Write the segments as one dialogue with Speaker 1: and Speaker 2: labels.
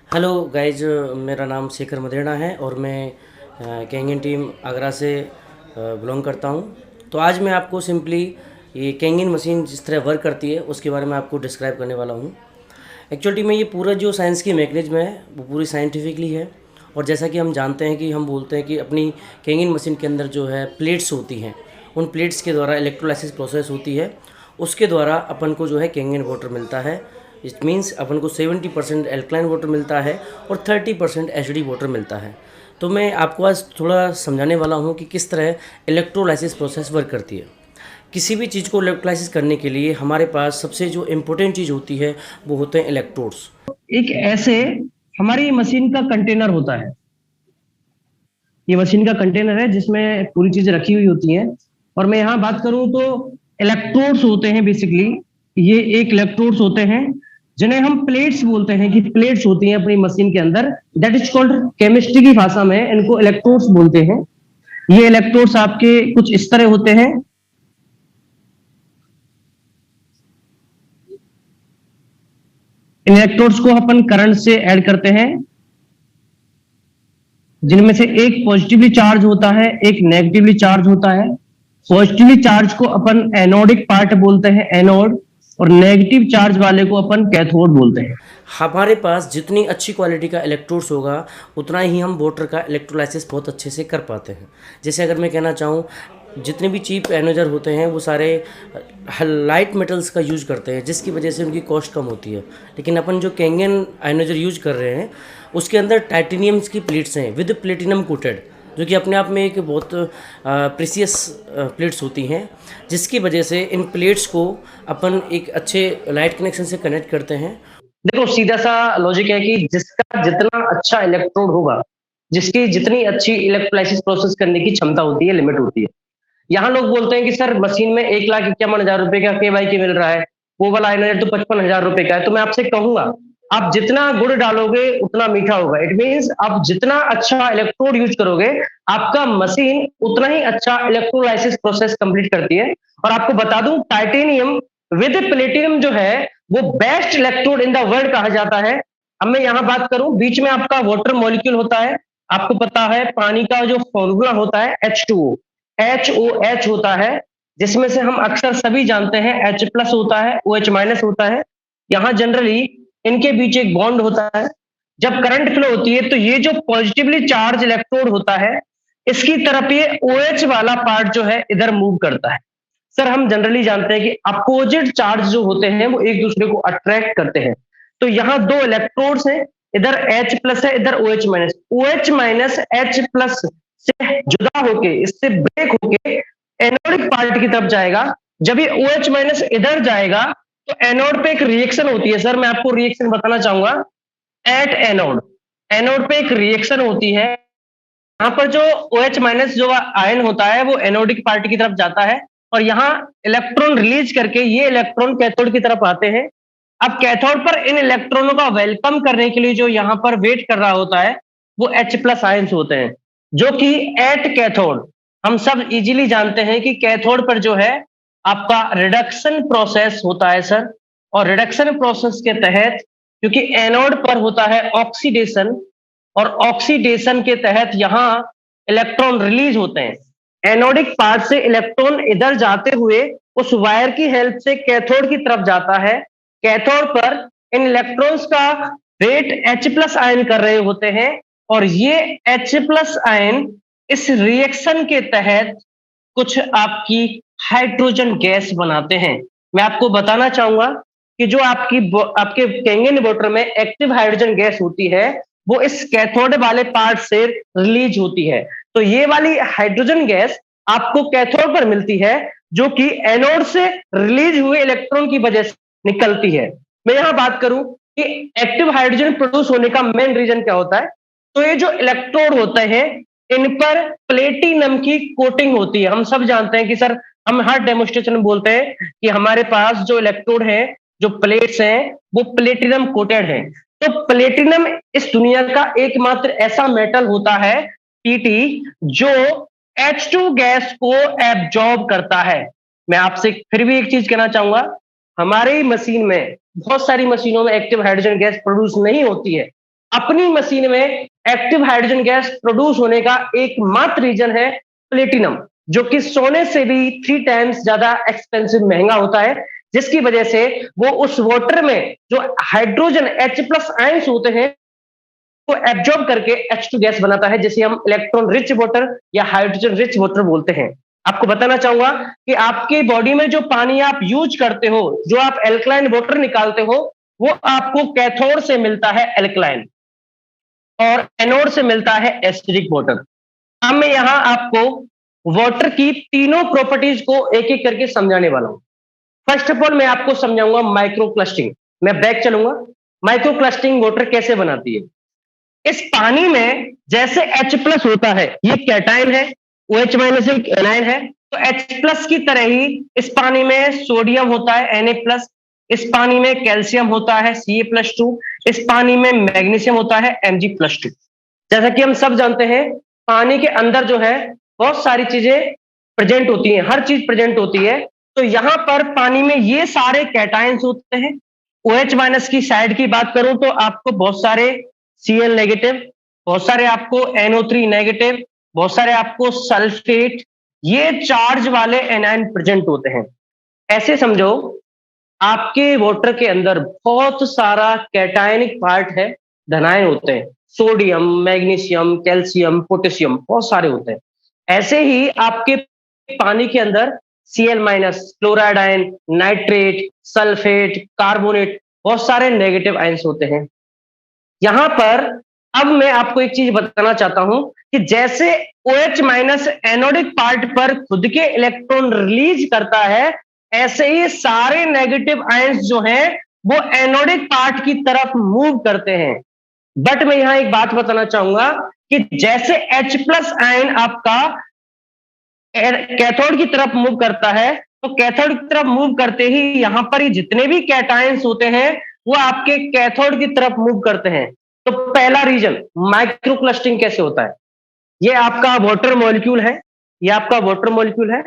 Speaker 1: Hello guys, मेरा नाम शेखर मदेना है और मैं कैंगिन टीम आगरा से बिलोंग करता हूँ। तो आज मैं आपको सिंपली ये कैंगिन मशीन जिस तरह वर्क करती है उसके बारे में आपको डिस्क्राइब करने वाला हूँ। एक्चुअली में ये पूरा जो साइंस की मैकेनिज्म है वो पूरी साइंटिफिकली है। और जैसा कि हम जानते हैं कि हम बोलते हैं कि अपनी कैंगिन मशीन के अंदर जो है प्लेट्स होती हैं, उन प्लेट्स के द्वारा इलेक्ट्रोलाइसिस प्रोसेस होती है, उसके द्वारा अपन को जो है कैंगिन वाटर मिलता है। इट मीन्स अपन को 70% एल्कलाइन वाटर मिलता है और 30% एसिडिक वाटर मिलता है। तो मैं आपको आज थोड़ा समझाने वाला हूँ कि किस तरह इलेक्ट्रोलाइसिस प्रोसेस वर्क करती है। किसी भी चीज़ को इलेक्ट्रोलाइसिस करने के लिए हमारे पास सबसे जो इम्पोर्टेंट चीज़ होती है वो होते हैं इलेक्ट्रोड्स।
Speaker 2: एक ऐसे हमारी मशीन का कंटेनर होता है। ये मशीन का कंटेनर है जिसमें पूरी चीजें रखी हुई होती हैं। और मैं यहाँ बात करूं तो इलेक्ट्रोड्स होते हैं बेसिकली। ये एक इलेक्ट्रोड्स होते हैं जिन्हें हम प्लेट्स बोलते हैं कि प्लेट्स होती हैं अपनी मशीन के अंदर। दैट इज कॉल्ड, केमिस्ट्री की भाषा में इनको इलेक्ट्रोड्स बोलते हैं। ये इलेक्ट्रोड्स आपके कुछ इस तरह होते हैं। इन इलेक्ट्रोड्स को अपन करंट से ऐड करते हैं, जिनमें से एक पॉजिटिवली चार्ज होता है, एक नेगेटिवली चार्ज होता है। पॉजिटिवली चार्ज को अपन एनोडिक पार्ट बोलते हैं, एनोड, और नेगेटिव चार्ज वाले को अपन कैथोड बोलते हैं।
Speaker 1: हमारे पास जितनी अच्छी क्वालिटी का इलेक्ट्रोड्स होगा उतना ही हम वाटर का इलेक्ट्रोलाइसिस बहुत अच्छे से कर पाते हैं। जैसे अगर मैं कहना चाहूँ, जितने भी चीप एनर्जर होते हैं वो सारे लाइट मेटल्स का यूज करते हैं, जिसकी वजह से उनकी कॉस्ट कम होती है। लेकिन अपन जो कैंगन आयनोजर यूज कर रहे हैं उसके अंदर टाइटेनियम्स की प्लेट्स हैं विद प्लेटिनम कोटेड, जो कि अपने आप में एक बहुत प्रीसियस प्लेट्स होती हैं, जिसकी वजह से इन प्लेट्स को अपन एक अच्छे लाइट कनेक्शन से कनेक्ट करते हैं।
Speaker 2: देखो, सीधा सा लॉजिक है कि जिसका जितना अच्छा इलेक्ट्रोड होगा, जिसकी जितनी अच्छी इलेक्ट्रोलाइसिस प्रोसेस करने की क्षमता होती है, लिमिट होती है। यहाँ लोग बोलते हैं कि सर मशीन में 1,51,000 रुपए का KY मिल रहा है, वो वाला आयनर तो 55,000 रुपए का है। तो मैं आपसे कहूंगा, आप जितना गुड़ डालोगे उतना मीठा होगा। इट मीन्स आप जितना अच्छा इलेक्ट्रोड यूज करोगे, आपका मशीन उतना ही अच्छा इलेक्ट्रोलाइसिस प्रोसेस कंप्लीट करती है। और आपको बता दूं, टाइटेनियम विद प्लेटिनम जो है वो best electrode in the world कहा जाता है। अब मैं यहाँ बात करूं, बीच में आपका वाटर मॉलिक्यूल होता है। आपको पता है पानी का जो फॉर्मूला होता है H2O, HOH होता है, जिसमें से हम अक्सर सभी जानते हैं H+ होता है, OH- होता है। यहाँ जनरली इनके बीच एक बॉन्ड होता है। जब करंट फ्लो होती है तो ये जो पॉजिटिवली चार्ज इलेक्ट्रोड होता है, इसकी तरफ ये OH वाला पार्ट जो है इधर मूव करता है। सर हम जनरली जानते हैं कि अपोजिट चार्ज जो होते हैं वो एक दूसरे को अट्रैक्ट करते हैं। तो यहाँ दो इलेक्ट्रोड्स हैं, इधर H+ है, इधर OH-। OH- H+ से जुदा होके, इससे ब्रेक होके एनोडिक पार्ट की तरफ जाएगा। जब ये OH- इधर जाएगा तो एनोड पे एक रिएक्शन होती है। सर मैं आपको रिएक्शन बताना चाहूंगा। एट एनोड, एनोड पे एक रिएक्शन होती है। यहाँ पर जो OH- जो आयन होता है वो एनोडिक पार्ट की तरफ जाता है, और यहाँ इलेक्ट्रॉन रिलीज करके ये इलेक्ट्रॉन कैथोड की तरफ आते हैं। अब कैथोड पर इन इलेक्ट्रॉनों का वेलकम करने के लिए जो यहाँ पर वेट कर रहा होता है वो H+ आयंस होते हैं, जो कि एट कैथोड, हम सब इजीली जानते हैं कि कैथोड पर जो है आपका रिडक्शन प्रोसेस होता है सर। और रिडक्शन प्रोसेस के तहत, क्योंकि एनोड पर होता है ऑक्सीडेशन, और ऑक्सीडेशन के तहत यहां इलेक्ट्रॉन रिलीज होते हैं। एनोडिक पार्ट से इलेक्ट्रॉन इधर जाते हुए उस वायर की हेल्प से कैथोड की तरफ जाता है। कैथोड पर इन इलेक्ट्रॉन्स का वेट H+ आयन कर रहे होते हैं, और ये H+ आयन इस रिएक्शन के तहत कुछ आपकी हाइड्रोजन गैस बनाते हैं। मैं आपको बताना चाहूंगा कि जो आपके कैंगन वाटर में एक्टिव हाइड्रोजन गैस होती है वो इस कैथोड वाले पार्ट से रिलीज होती है। तो ये वाली हाइड्रोजन गैस आपको कैथोड पर मिलती है, जो कि एनोड से रिलीज हुए इलेक्ट्रॉन की वजह से निकलती है। मैं यहां बात करूं कि एक्टिव हाइड्रोजन प्रोड्यूस होने का मेन रीजन क्या होता है, तो ये जो इलेक्ट्रोड होते हैं इन पर प्लेटिनम की कोटिंग होती है। हम सब जानते हैं कि सर, हम हर डेमोस्ट्रेशन में बोलते हैं कि हमारे पास जो इलेक्ट्रोड है, जो प्लेट्स हैं, वो प्लेटिनम कोटेड है। तो प्लेटिनम इस दुनिया का एकमात्र ऐसा मेटल होता है, Pt, जो H2 गैस को एब्जॉर्ब करता है। मैं आपसे फिर भी एक चीज कहना चाहूंगा, हमारी मशीन में बहुत सारी मशीनों में एक्टिव हाइड्रोजन गैस प्रोड्यूस नहीं होती है। अपनी मशीन में एक्टिव हाइड्रोजन गैस प्रोड्यूस होने का एकमात्र रीजन है प्लेटिनम, जो कि सोने से भी 3 टाइम्स ज्यादा एक्सपेंसिव महंगा होता है, जिसकी वजह से वो उस वाटर में जो हाइड्रोजन H+ आयंस होते हैं को एब्जॉर्ब करके H2 गैस बनाता है, जिसे हम इलेक्ट्रॉन रिच वाटर या हाइड्रोजन रिच वाटर बोलते हैं। आपको बताना चाहूंगा कि आपके बॉडी में जो पानी आप यूज करते हो, जो आप एल्कलाइन वाटर निकालते हो, वो आपको कैथोड से मिलता है एल्कलाइन और एनोड से मिलता है एसिडिक वाटर। अब मैं यहां आपको वाटर की तीनों प्रॉपर्टीज को एक एक करके समझाने वाला हूं। फर्स्ट ऑफ ऑल मैं आपको समझाऊंगा माइक्रो क्लस्टिंग। मैं बैक चलूंगा। माइक्रो क्लस्टिंग वाटर कैसे बनाती है। इस पानी में जैसे H+ होता है, ये कैटायन है, OH- एक एनायन है, तो H+ की तरह ही इस पानी में सोडियम होता है Na+, इस पानी में कैल्शियम होता है Ca+2, इस पानी में मैग्नीशियम होता है Mg+2। जैसा कि हम सब जानते हैं, पानी के अंदर जो है बहुत सारी चीजें प्रेजेंट होती हैं, हर चीज प्रेजेंट होती है। तो यहां पर पानी में ये सारे कैटायंस होते हैं। OH- की साइड की बात करूं तो आपको बहुत सारे Cl नेगेटिव, बहुत सारे आपको NO3 नेगेटिव, बहुत सारे आपको सल्फेट, ये चार्ज वाले एनायन प्रेजेंट होते हैं। ऐसे समझो आपके वाटर के अंदर बहुत सारा कैटायनिक पार्ट है, धनायन होते हैं, सोडियम, मैग्नीशियम, कैल्शियम, पोटेशियम, बहुत सारे होते हैं। ऐसे ही आपके पानी के अंदर Cl-, chloride ion, nitrate, sulphate, carbonate, बहुत सारे नेगेटिव आयंस होते हैं। यहां पर अब मैं आपको एक चीज बताना चाहता हूं कि जैसे OH- एनोडिक पार्ट पर खुद के इलेक्ट्रॉन रिलीज करता है, ऐसे ही सारे नेगेटिव आयंस जो हैं वो एनोडिक पार्ट की तरफ मूव करते हैं। बट मैं यहां एक बात बताना चाहूंगा कि जैसे H+ आयन आपका कैथोड की तरफ मूव करता है, तो कैथोड की तरफ मूव करते ही यहां पर ही जितने भी कैटायंस होते हैं वो आपके कैथोड की तरफ मूव करते हैं। तो पहला रीजन माइक्रो क्लस्टरिंग कैसे होता है। ये आपका वाटर मॉलिक्यूल है, ये आपका वाटर मॉलिक्यूल है,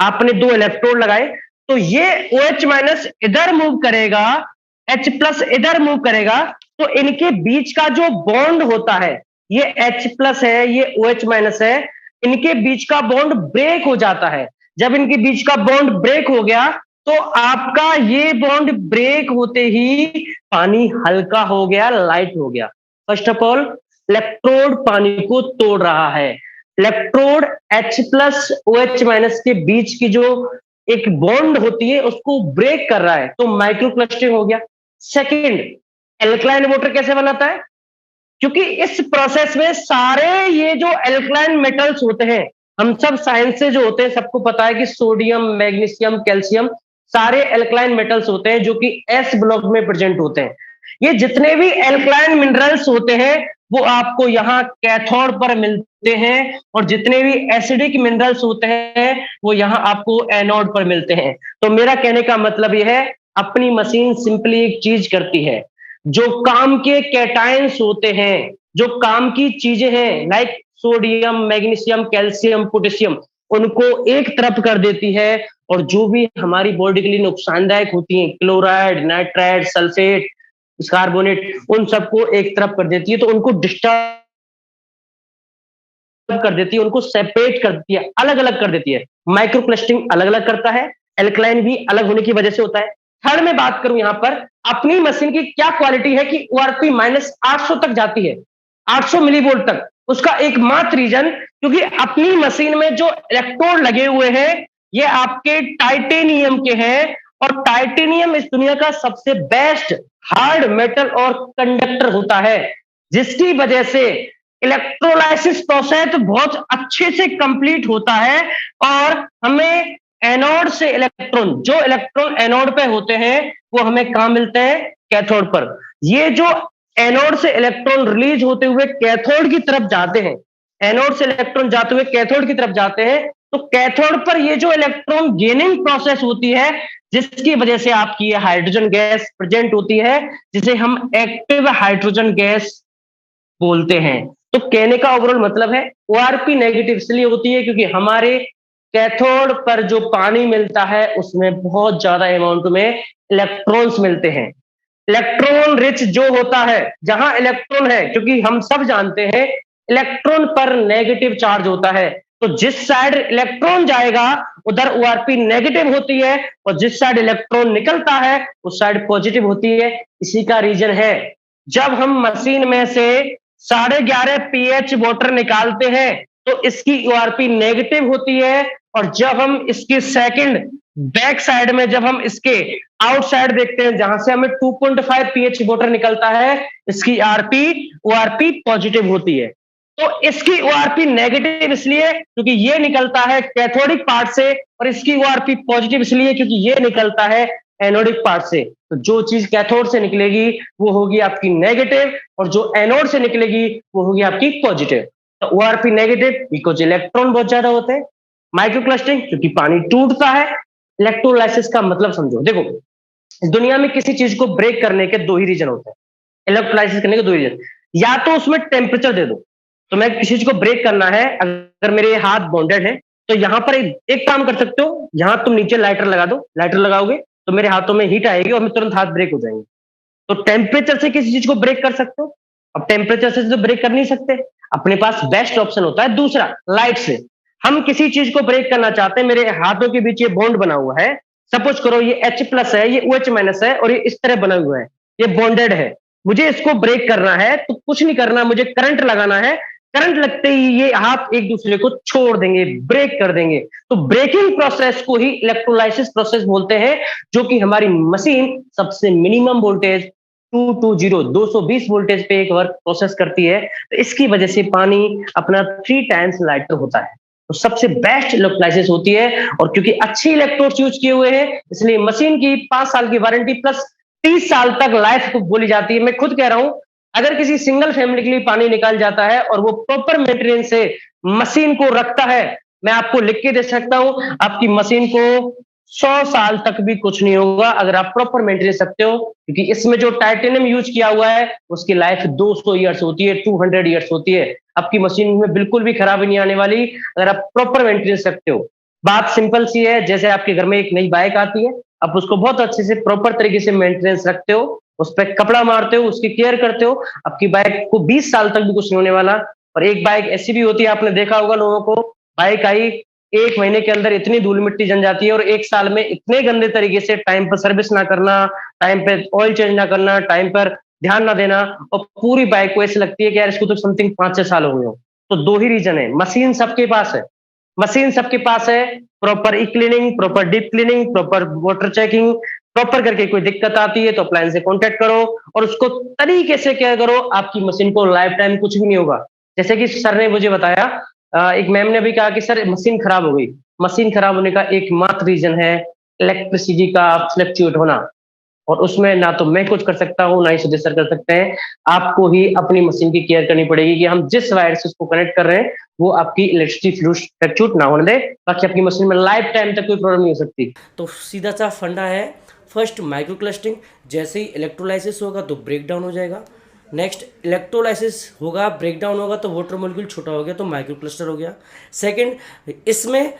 Speaker 2: आपने 2 इलेक्ट्रोड लगाए, तो ये OH- इधर मूव करेगा, H+ इधर मूव करेगा, तो इनके बीच का जो बॉन्ड होता है, ये H+ है, ये OH- है, इनके बीच का बॉन्ड ब्रेक हो जाता है। जब इनके बीच का बॉन्ड ब्रेक हो गया, तो आपका ये बॉन्ड ब्रेक होते ही पानी हल्का हो गया, लाइट हो गया। फर्स्ट ऑफ ऑल इलेक्ट्रोड पानी को तोड़ रहा है। इलेक्ट्रोड H+ OH- के बीच की जो एक बॉन्ड होती है उसको ब्रेक कर रहा है, तो माइक्रो क्लस्टरिंग हो गया। सेकंड, एल्कलाइन वाटर कैसे बनाता है। क्योंकि इस प्रोसेस में सारे ये जो एल्कलाइन मेटल्स होते हैं, हम सब साइंस से जो होते हैं सबको पता है कि सोडियम, मैग्नीशियम, कैल्शियम सारे एल्कलाइन मेटल्स होते हैं जो कि एस ब्लॉक में प्रेजेंट होते हैं। ये जितने भी एल्कलाइन मिनरल्स होते हैं वो आपको यहाँ कैथोड पर मिलते हैं, और जितने भी एसिडिक मिनरल्स होते हैं वो यहाँ आपको एनोड पर मिलते हैं। तो मेरा कहने का मतलब यह है, अपनी मशीन सिंपली एक चीज करती है, जो काम के कैटायंस होते हैं, जो काम की चीजें हैं like sodium, magnesium, calcium, potassium, उनको एक तरफ कर देती है, और जो भी हमारी बॉडी के लिए नुकसानदायक होती हैं, क्लोराइड, नाइट्राइड, सल्फेट, कार्बोनेट, उन सबको एक तरफ कर देती है। तो उनको डिस्टर्ब कर देती है, उनको सेपरेट कर देती है, अलग अलग कर देती है। माइक्रो क्लस्टरिंग अलग अलग करता है, एल्कलाइन भी अलग होने की वजह से होता है। थर्ड में बात करूं यहां पर अपनी मशीन की क्या क्वालिटी है कि ORP -800 तक जाती है, 800 मिलीवोल्ट तक। उसका एकमात्र रीजन क्योंकि अपनी मशीन में जो इलेक्ट्रोड लगे हुए हैं ये आपके टाइटेनियम के हैं, और टाइटेनियम इस दुनिया का सबसे बेस्ट हार्ड मेटल और कंडक्टर होता है, जिसकी वजह से इलेक्ट्रोलाइसिस प्रोसेस बहुत अच्छे से कंप्लीट होता है, और हमें एनोड से इलेक्ट्रॉन, जो इलेक्ट्रॉन एनोड पे होते हैं वो हमें कहां मिलते हैं, कैथोड पर। ये जो एनोड से इलेक्ट्रॉन रिलीज होते हुए कैथोड की तरफ जाते हैं, एनोड से इलेक्ट्रॉन जाते हुए कैथोड की तरफ जाते हैं, तो कैथोड पर ये जो इलेक्ट्रॉन गेनिंग प्रोसेस होती है, जिसकी वजह से आपकी ये हाइड्रोजन गैस प्रेजेंट होती है, जिसे हम एक्टिव हाइड्रोजन गैस बोलते हैं। तो कहने का ओवरऑल मतलब है ORP नेगेटिव इसलिए होती है क्योंकि हमारे कैथोड पर जो पानी मिलता है उसमें बहुत ज्यादा अमाउंट में इलेक्ट्रॉन्स मिलते हैं। इलेक्ट्रॉन रिच जो होता है, जहां इलेक्ट्रॉन है, क्योंकि हम सब जानते हैं इलेक्ट्रॉन पर नेगेटिव चार्ज होता है, तो जिस साइड इलेक्ट्रॉन जाएगा उधर ओआरपी नेगेटिव होती है, और जिस साइड इलेक्ट्रॉन निकलता है उस साइड पॉजिटिव होती है। इसी का रीजन है, जब हम मशीन में से 11.5 पीएच वाटर निकालते हैं तो इसकी ओआरपी नेगेटिव होती है, और जब हम इसकी सेकंड बैक साइड में, जब हम इसके आउटसाइड देखते हैं जहां से हमें 2.5 पीएच वाटर निकलता है, इसकी ओआरपी पॉजिटिव होती है। तो इसकी ओआरपी नेगेटिव इसलिए क्योंकि ये निकलता है कैथोडिक पार्ट से, और इसकी ओआरपी पॉजिटिव इसलिए क्योंकि ये निकलता है एनोडिक पार्ट से। तो जो चीज कैथोड से निकलेगी वो होगी आपकी नेगेटिव, और जो एनोड से निकलेगी वो होगी आपकी पॉजिटिव। तो ओआरपी नेगेटिव बिकॉज इलेक्ट्रॉन बहुत ज्यादा होते हैं, माइक्रोक्लस्टरिंग क्योंकि पानी टूटता है। इलेक्ट्रोलाइसिस का मतलब समझो, देखो इस दुनिया में किसी चीज को ब्रेक करने के दो ही रीजन होते हैं, इलेक्ट्रोलाइसिस करने के दो रीजन, या तो उसमें टेम्परेचर दे दो। तो मैं किसी चीज को ब्रेक करना है, अगर मेरे हाथ बॉन्डेड है तो यहां पर एक काम कर सकते हो, यहां तुम नीचे लाइटर लगा दो, लाइटर लगाओगे तो मेरे हाथों में हीट आएगी और मैं तुरंत हाथ ब्रेक हो जाएंगे। तो टेम्परेचर से किसी चीज को ब्रेक कर सकते हो। अब टेम्परेचर से तो ब्रेक कर नहीं सकते, अपने पास बेस्ट ऑप्शन होता है दूसरा, लाइट से। हम किसी चीज को ब्रेक करना चाहते हैं, मेरे हाथों के बीच ये बॉन्ड बना हुआ है, सपोज करो ये H प्लस है, ये OH माइनस है, और ये इस तरह बना हुआ है, ये बॉन्डेड है। मुझे इसको ब्रेक करना है तो कुछ नहीं करना, मुझे करंट लगाना है। करंट लगते ही ये हाथ एक दूसरे को छोड़ देंगे, ब्रेक कर देंगे। तो ब्रेकिंग प्रोसेस को ही इलेक्ट्रोलाइसिस प्रोसेस बोलते हैं, जो कि हमारी मशीन सबसे मिनिमम वोल्टेज 220 वोल्टेज पे एक वर्क प्रोसेस करती है। तो इसकी वजह से पानी अपना 3 टाइम्स लाइटर होता है। तो सबसे बेस्ट इलेक्ट्रोलाइसिस होती है, और क्योंकि अच्छी इलेक्ट्रोड्स यूज किए हुए हैं इसलिए मशीन की 5 साल की वारंटी प्लस 30 साल तक लाइफ को बोली जाती है। मैं खुद कह रहा हूं, अगर किसी सिंगल फैमिली के लिए पानी निकाल जाता है और वो प्रॉपर मेंटेनेंस से मशीन को रखता है, मैं आपको लिख के दे सकता हूं आपकी मशीन को 100 साल तक भी कुछ नहीं होगा, अगर आप प्रॉपर मेंटेनेंस रखते हो। क्योंकि इसमें जो टाइटेनियम यूज किया हुआ है उसकी लाइफ 200 ईयर्स होती है, 200 ईयर्स होती है। आपकी मशीन में बिल्कुल भी खराबी नहीं आने वाली अगर आप प्रॉपर मेंटेनेंस रखते हो। बात सिंपल सी है, जैसे आपके घर में एक नई बाइक आती है, आप उसको बहुत अच्छे से प्रॉपर तरीके से मेंटेनेंस रखते हो, उस पर कपड़ा मारते हो, उसकी केयर करते हो, आपकी बाइक को 20 साल तक भी कुछ नहीं होने वाला। और एक बाइक ऐसी भी होती है, आपने देखा होगा लोगों को, बाइक आई 1 महीने के अंदर इतनी धूल मिट्टी जम जाती है, और 1 साल में इतने गंदे तरीके से टाइम पर सर्विस ना करना, टाइम पे ऑयल चेंज ना करना, टाइम पर ध्यान ना देना, और पूरी बाइक को ऐसी लगती है कि यार इसको तो समथिंग 5-6 साल हो गए हो। तो दो ही रीजन है, मशीन सबके पास है, मशीन सबके पास है, प्रॉपर ई cleaning, proper deep cleaning, proper water checking proper करके। कोई दिक्कत आती है तो अप्लायंस से कांटेक्ट करो और उसको तरीके से क्या करो, आपकी मशीन को लाइफ टाइम कुछ भी नहीं होगा। जैसे कि सर ने मुझे बताया, एक मैम ने भी कहा कि सर मशीन खराब हो गई। मशीन खराब होने का एकमात्र रीजन है इलेक्ट्रिसिटी का फ्लक्चुएट होना, और उसमें ना तो मैं कुछ कर सकता हूँ ना ही सुधीर सर कर सकते हैं। आपको ही अपनी मशीन की केयर करनी पड़ेगी कि हम जिस वायर से उसको कनेक्ट कर रहे हैं वो आपकी इलेक्ट्रिसिटी फ्लक्चुएट ना होने दे, बाकी आपकी मशीन में लाइफ टाइम तक कोई प्रॉब्लम नहीं हो सकती।
Speaker 1: तो सीधा सा फंडा है, फर्स्ट माइक्रो क्लस्टरिंग, जैसे ही इलेक्ट्रोलाइसिस होगा तो ब्रेक डाउन हो जाएगा। नेक्स्ट इलेक्ट्रोलाइसिस होगा, ब्रेक डाउन होगा तो वाटर मॉलिक्यूल छोटा हो गया तो माइक्रो क्लस्टर हो गया। सेकंड, इसमें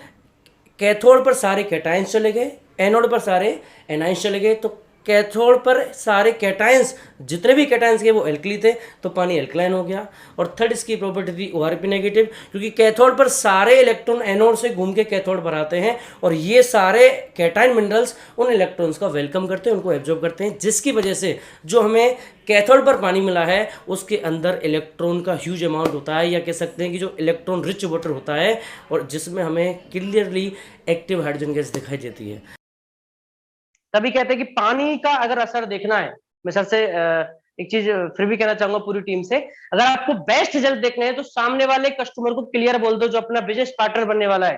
Speaker 1: कैथोड पर सारे कैटायंस चले गए, एनोड पर सारे एनायंस चले गए। तो कैथोड पर सारे कैटायंस, जितने भी कैटायंस के वो एल्कली थे तो पानी एल्कलाइन हो गया। और थर्ड इसकी प्रॉपर्टी थी ओआरपी नेगेटिव, क्योंकि कैथोड पर सारे इलेक्ट्रॉन एनोड से घूम के कैथोड पर आते हैं और ये सारे कैटायन मिनरल्स उन इलेक्ट्रॉन्स का वेलकम करते हैं, उनको एब्जॉर्ब करते हैं, जिसकी वजह से जो हमें कैथोड पर पानी मिला है उसके अंदर इलेक्ट्रॉन का ह्यूज अमाउंट होता है, या कह सकते हैं कि जो इलेक्ट्रॉन रिच वाटर होता है, और जिसमें हमें क्लियरली एक्टिव हाइड्रोजन गैस दिखाई देती है।
Speaker 2: तभी कहते हैं कि पानी का अगर असर देखना है, मैं सर से एक चीज फिर भी कहना चाहूंगा पूरी टीम से, अगर आपको बेस्ट रिजल्ट देखने हैं तो सामने वाले कस्टमर को क्लियर बोल दो जो अपना बिजनेस पार्टनर बनने वाला है,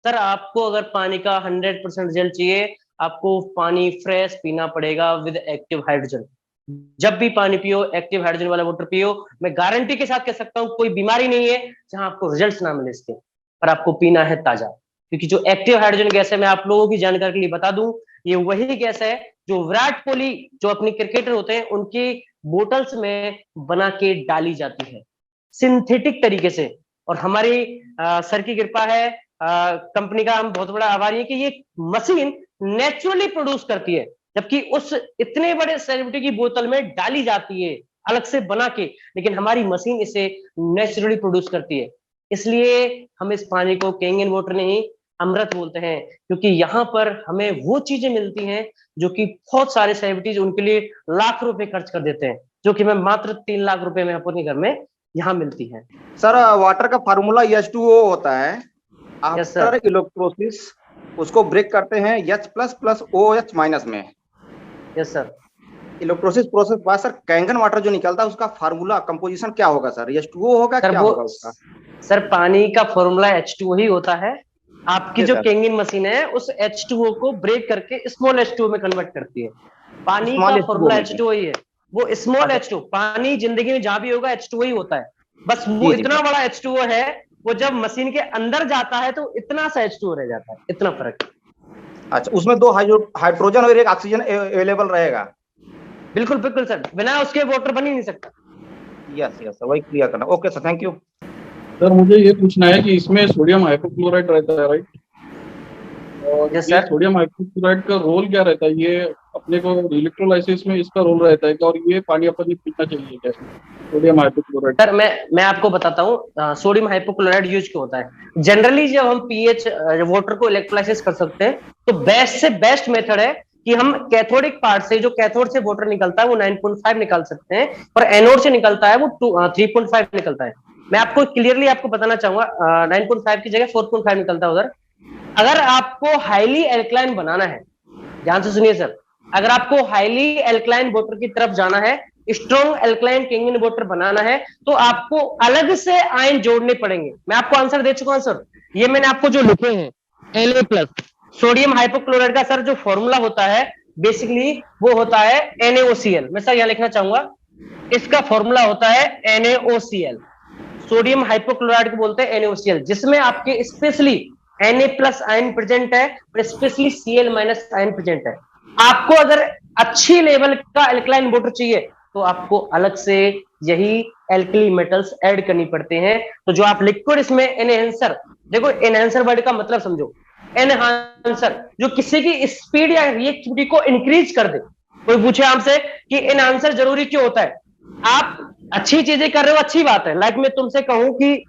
Speaker 2: सर आपको अगर पानी का 100% रिजल्ट चाहिए, आपको पानी फ्रेश पीना पड़ेगा विद एक्टिव हाइड्रोजन। जब भी पानी पियो एक्टिव हाइड्रोजन वाला वाटर पियो। मैं गारंटी के साथ कह सकता हूँ कोई बीमारी नहीं है जहां आपको रिजल्ट ना मिले इसके, पर आपको पीना है ताजा। क्योंकि जो एक्टिव हाइड्रोजन गैस है, मैं आप लोगों की जानकारी के लिए बता दूं, ये वही गैस है जो विराट कोहली जो अपने क्रिकेटर होते हैं उनकी बोटल्स में बना के डाली जाती है सिंथेटिक तरीके से। और हमारी सर की कृपा है, कंपनी का हम बहुत बड़ा आभारी है कि ये मशीन नेचुरली प्रोड्यूस करती है। जबकि उस इतने बड़े सेलिब्रिटी की बोतल में डाली जाती है अलग से बना के, लेकिन हमारी मशीन इसे नेचुरली प्रोड्यूस करती है। इसलिए हम इस पानी को केंगन वाटर नहीं अमृत बोलते हैं, क्योंकि यहाँ पर हमें वो चीजें मिलती हैं जो कि बहुत सारे सेलिब्रिटीज उनके लिए लाख रुपए खर्च कर देते हैं, जो कि मैं मात्र 3 लाख रुपए में अपने घर में यहाँ मिलती है।
Speaker 3: सर वाटर का फार्मूला H2O होता है।
Speaker 2: Yes sir.
Speaker 3: आफ्टर इलेक्ट्रोसिस उसको ब्रेक करते हैं H plus plus OH minus में।
Speaker 2: Yes sir.
Speaker 3: इलेक्ट्रोसिस प्रोसेस बाद सर कैंगन वाटर जो निकलता है उसका फार्मूला कंपोजिशन क्या होगा सर? H2O होगा,
Speaker 2: सर
Speaker 3: क्या
Speaker 2: वो
Speaker 3: होगा उसका?
Speaker 2: सर पानी का फॉर्मूला H2O ही होता है। आपकी
Speaker 3: जी
Speaker 2: जो
Speaker 3: सर।
Speaker 2: केंगिन मशीन है उस H2O को ब्रेक करके स्मॉल H2O में कन्वर्ट करती है। पानी
Speaker 3: स्मॉल
Speaker 2: का
Speaker 3: H2O
Speaker 2: फॉर्मूला
Speaker 3: में।
Speaker 2: H2O ही है। वो स्मॉल
Speaker 3: अच्छा।
Speaker 2: H2O, पानी जिंदगी में जहां भी होगा H2O ही होता है। बस वो
Speaker 3: जी जी
Speaker 2: इतना
Speaker 3: सर।
Speaker 2: बड़ा H2O है, वो जब मशीन के अंदर जाता है तो इतना सा H2O रह जाता है, इतना फर्क है।
Speaker 3: अच्छा, उसमें 2 हाइड्रोजन और 1 ऑक्सीजन अवेलेबल रहेगा।
Speaker 2: बिल्कुल बिल्कुल सर, बिना उसके वाटर बन ही नहीं सकता।
Speaker 3: यस यस सर, वही क्लियर करना। Okay sir, thank you.
Speaker 4: Sir मुझे ये पूछना है कि इसमें सोडियम हाइपोक्लोराइट रहता है, राइट? और
Speaker 2: यस
Speaker 4: ये
Speaker 2: सर।
Speaker 4: सोडियम हाइपोक्लोराइट का रोल क्या रहता है? ये अपने को इलेक्ट्रोलाइसिस में इसका रोल रहता है क्या? और ये पानी अपन को पीना चाहिए कैसे, सोडियम हाइपोक्लोराइट?
Speaker 2: सर मैं आपको बताता हूँ सोडियम हाइपोक्लोराइड यूज क्यों होता है। जनरली जब हम पीएच वाटर को इलेक्ट्रोलाइसिस कर सकते हैं तो बेस्ट से बेस्ट मेथड है कि हम कैथोडिक पार्ट से, जो कैथोड से वाटर निकलता है वो 9.5 निकाल सकते हैं, और एनोड से निकलता है वो 3.5 निकलता है। मैं आपको क्लियरली आपको बताना चाहूंगा 9.5 की जगह 4.5 निकलता है उधर। अगर आपको हाईली एल्कलाइन बनाना है, ध्यान से सुनिए सर, अगर आपको हाईली एल्कलाइन वाटर की तरफ जाना है, स्ट्रॉन्ग एल्कलाइन केंगन वाटर बनाना है, तो आपको अलग से आयन जोड़ने पड़ेंगे। मैं आपको आंसर दे चुका हूं सर, ये मैंने आपको जो लिखे हैं Na+। सोडियम हाइपोक्लोराइड का सर जो फॉर्मूला होता है बेसिकली वो होता है NaOCl। मैं सर यहां लिखना चाहूंगा, इसका फॉर्मूला होता है NaOCl। सोडियम हाइपोक्लोराइड को बोलते हैं NaOCl, जिसमें आपके स्पेशली Na+ आयन प्रेजेंट है और स्पेशली Cl- आयन प्रेजेंट है। आपको अगर अच्छी लेवल का एल्कलाइन वाटर चाहिए तो आपको अलग से यही एल्कली मेटल्स ऐड करनी पड़ते हैं। तो जो आप लिक्विड इसमें एनहांसर, देखो एनहांसर वर्ड का मतलब समझो, एनहांसर जो किसी की स्पीड या रिएक्टिविटी को इंक्रीज कर दे। कोई पूछे आपसे कि एनहांसर जरूरी क्यों होता है, आप अच्छी चीजें कर रहे हो अच्छी बात है, लाइक मैं तुमसे कहूं कि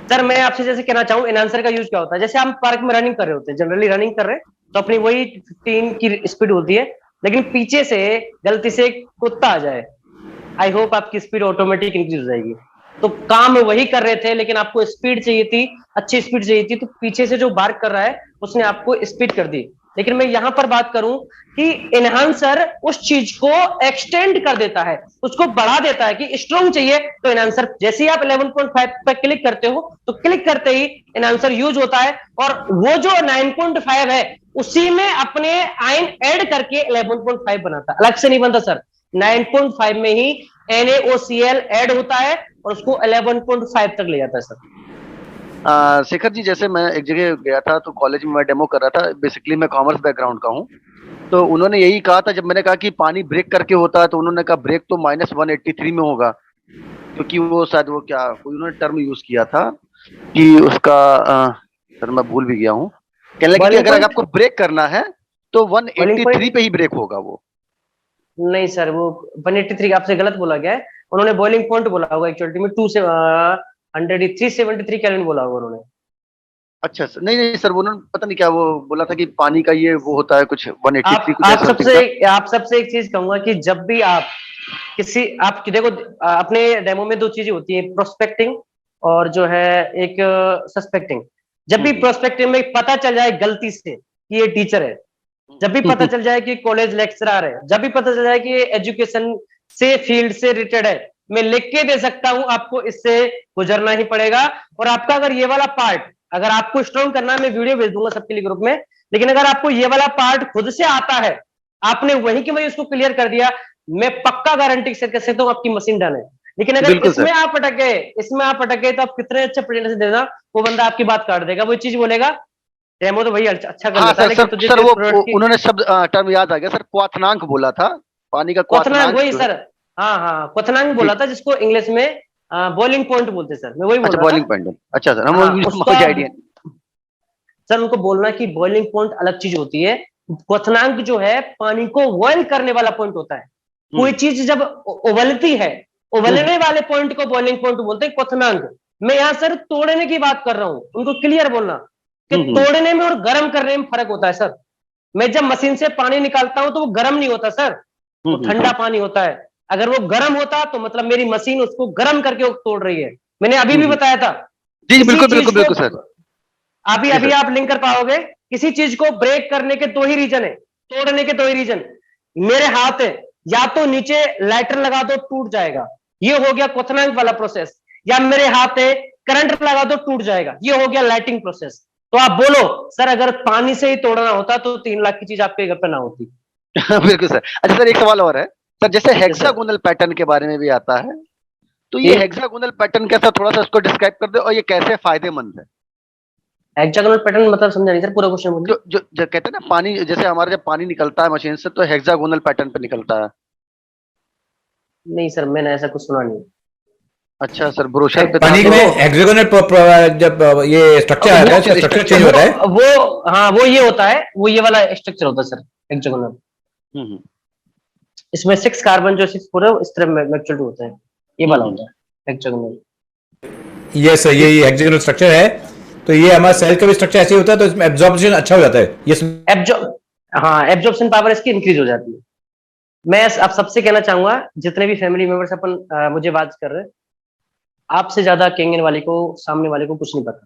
Speaker 2: सर मैं आपसे जैसे कहना चाहूं एनहांसर का यूज क्या होता है, जैसे हम पार्क में रनिंग कर रहे होते हैं, जनरली रनिंग कर रहे हैं तो अपनी वही 15 की स्पीड होती है, लेकिन पीछे से गलती से कुत्ता आ जाए, आई होप आपकी स्पीड ऑटोमेटिक इंक्रीज हो जाएगी। तो काम वही कर रहे थे लेकिन आपको स्पीड चाहिए थी, अच्छी स्पीड चाहिए थी, तो पीछे से जो बार्क कर रहा है उसने आपको स्पीड कर दी। लेकिन मैं यहां पर बात करूं कि एनहांसर उस चीज को एक्सटेंड कर देता है, उसको बढ़ा देता है कि स्ट्रॉन्ग चाहिए तो एनहांसर, जैसे ही आप 11.5 पर क्लिक करते हो तो क्लिक करते ही एनहांसर यूज होता है, और वो जो 9.5 है उसी में अपने आयन ऐड करके 11.5 बनाता है, अलग से नहीं बनता सर। 9.5 में ही NaOCl ऐड होता है और उसको 11.5 तक ले जाता है सर।
Speaker 5: शेखर जी, जैसे मैं एक जगह गया था तो कॉलेज में मैं डेमो कर रहा था। बेसिकली मैं कॉमर्स बैकग्राउंड का हूँ, तो उन्होंने यही कहा था। जब मैंने कहा कि पानी ब्रेक करके होता है तो उन्होंने कहा ब्रेक तो -183 में होगा, क्योंकि वो शायद वो क्या कोई उन्होंने टर्म यूज किया था कि उसका सर मैं भूल भी गया हूँ। कहने लगे कि अगर आपको ब्रेक करना है तो 183 पे ही ब्रेक होगा वो।
Speaker 2: नहीं सर, वो 183 आपसे गलत बोला गया है, उन्होंने बॉइलिंग पॉइंट बोला होगा एक्चुअली में 2 से 373 केल्विन बोला होगा उन्होंने।
Speaker 5: अच्छा सर, नहीं नहीं सर, उन्होंने पता नहीं क्या वो बोला था कि पानी का ये वो होता है कुछ 183 कुछ
Speaker 2: आप सबसे एक चीज कहूंगा कि जब भी आप किसी आप देखो अपने डेमो में 2 चीजें होती है, प्रोस्पेक्टिंग और जो है एक सस्पेक्टिंग। जब भी प्रोस्पेक्टिंग में पता चल जाए गलती से कि ये टीचर है, जब भी पता चल जाए कि कॉलेज लेक्चरर है, जब भी पता चल जाए कि ये एजुकेशन से फील्ड से रिलेटेड है, मैं लिख के दे सकता हूं, आपको इससे गुजरना ही पड़ेगा। और आपका अगर ये वाला पार्ट अगर आपको स्ट्रॉन्ग करना है, मैं वीडियो भेज दूंगा सबके लिए ग्रुप में, लेकिन अगर आपको ये वाला पार्ट खुद से आता है, आपने वही की वही उसको क्लियर कर दिया, मैं पक्का गारंटी से कह सकता हूं आपकी मशीन डन है। लेकिन अगर इसमें आप अटक गए तो आप कितने अच्छे प्रेजेंटेशन देना, वो बंदा आपकी बात काट देगा, वो चीज बोलेगा डेमो तो भाई अच्छा कर लेता है, लेकिन तुझे
Speaker 5: सर वो उन्होंने शब्द टर्म याद आ गया सर, क्वाथनांक बोला था, पानी का
Speaker 2: क्वाथनांक। वही सर, हाँ क्वाथनांक बोला था, जिसको इंग्लिश में बॉइलिंग पॉइंट बोलते सर, मैं वही बोल रहा था।
Speaker 5: बॉइलिंग पॉइंट, अच्छा सर, हम मुझे आइडिया।
Speaker 2: सर उनको बोलना कि बॉइलिंग पॉइंट अलग चीज होती है, क्वथनांक जो है पानी को बॉयल करने वाला पॉइंट होता है। कोई चीज जब उबलती है, उबलने वाले पॉइंट को बॉइलिंग पॉइंट बोलते हैं, क्वथनांक। मैं यहाँ सर तोड़ने की बात कर रहा हूँ, उनको क्लियर बोलना कि तोड़ने में और गर्म करने में फर्क होता है सर। मैं जब मशीन से पानी निकालता हूं तो वो गर्म नहीं होता सर, वो ठंडा पानी होता है। अगर वो गर्म होता तो मतलब मेरी मशीन उसको गर्म करके वो तोड़ रही है। मैंने अभी भी बताया था।
Speaker 5: जी बिल्कुल बिल्कुल बिल्कुल सर।
Speaker 2: अभी आप लिंक कर पाओगे। किसी चीज को ब्रेक करने के दो ही रीजन है, तोड़ने के दो ही रीजन। मेरे हाथ है, या तो नीचे लाइटर लगा दो टूट जाएगा, ये हो गया क्वथनांक वाला प्रोसेस, या मेरे हाथ है करंट लगा दो टूट जाएगा, ये हो गया लाइटिंग प्रोसेस। तो आप बोलो सर, अगर पानी से ही तोड़ना होता तो 3 लाख की चीज आपके घर पे ना होती।
Speaker 5: बिल्कुल सर। अच्छा सर, एक सवाल और है सर, जैसे हेक्सागोनल पैटर्न के बारे में भी आता है, तो ये हेक्सागोनल पैटर्न कैसा, थोड़ा सा उसको डिस्क्राइब कर दो, और ये कैसे फायदेमंद है?
Speaker 2: हेक्सागोनल पैटर्न मतलब समझा नहीं सर, पूरा क्वेश्चन बोलिए।
Speaker 5: जो कहते हैं ना पानी, जैसे हमारा जब पानी निकलता है मशीन से तो हेक्सागोनल पैटर्न पे निकलता है।
Speaker 2: नहीं सर, मैंने ऐसा कुछ सुना नहीं।
Speaker 5: अच्छा सर, ब्रोशर पे
Speaker 6: पानी में हेक्सागोनल जब ये स्ट्रक्चर आता है, स्ट्रक्चर चेंज होता है।
Speaker 2: वो हाँ, वो ये होता है, वो ये वाला स्ट्रक्चर होता है सर हेक्सागोनल। इसमें 6 कार्बन जो 6 पूरे इस तरह मैच्योरिटी होता है, ये वाला होता है हेक्सागोनल।
Speaker 6: ये सर, ये हेक्सागोनल स्ट्रक्चर है, तो ये हमारा सेल का भी स्ट्रक्चर ऐसे ही होता है, तो इसमें एब्जॉर्प्शन अच्छा हो जाता है।
Speaker 2: एब्जॉर्प्शन पावर इसकी इंक्रीज हो जाती है। मैं आप सबसे कहना चाहूंगा, जितने भी फैमिली मेंबर्स अपन मुझे बात कर रहे हैं, आपसे ज्यादा केंगन वाले को, सामने वाले को कुछ नहीं पता।